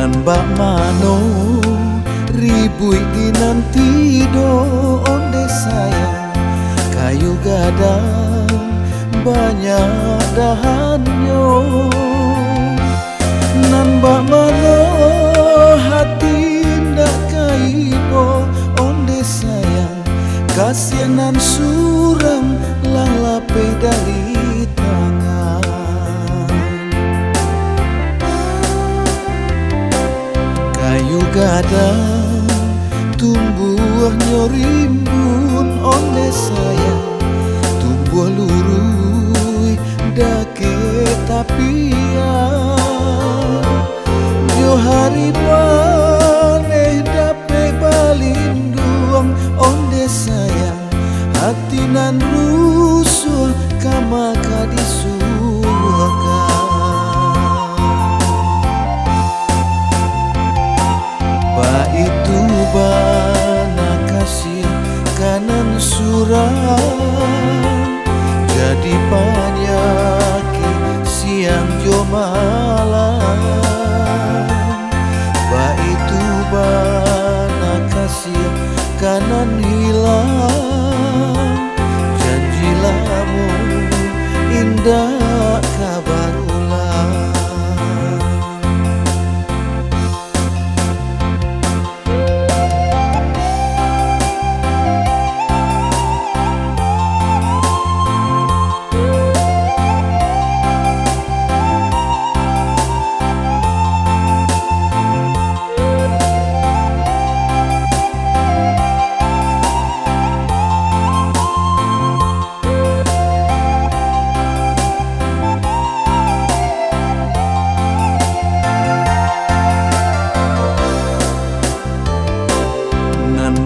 nan bak mano ribui dinanti do onde sayang kayu gadang banyak dahannya nan bak mano hati ndak kaibo onde sayang kasianan suram lang lape dari tangan kayu gadang tumbuh nyorimbun onde sayang tumbuh lurui dake tapian yo hari paneh dape balinduang onde sayang hati nan rusuh kamaka disuakan ba itu bana kasih kanan suram jadi penyakit siang jo malam ba itu bana kasih kanan hilang janjilamu indah kabar ulang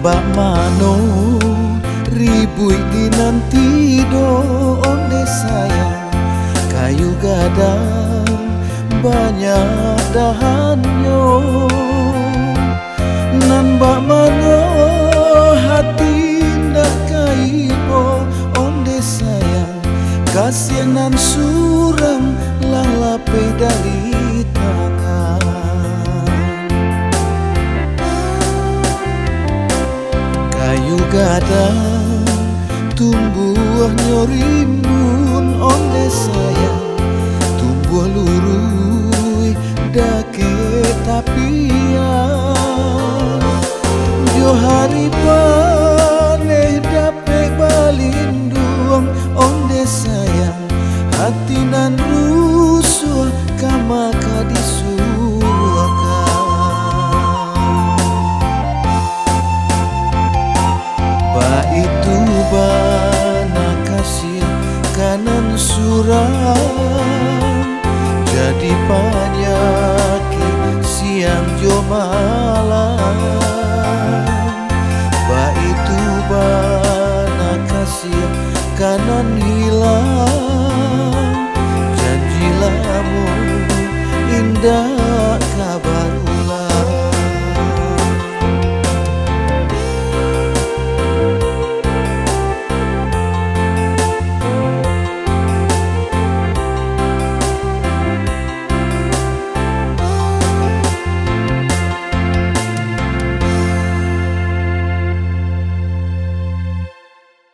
bak mano ribui dinanti do onde sayang kayu gadang banyak dahannya nan bak mano hati ndak kaibo onde sayang kasianan suram lang lape dari tangan kayu gadang tumbuh nyorimbun onde sayang tumbuh lurui dake tapian yo hari paneh dape balinduang onde sayang hati nan rusuh kamaka disuakan itu bana kasih kanan suram jadi panjang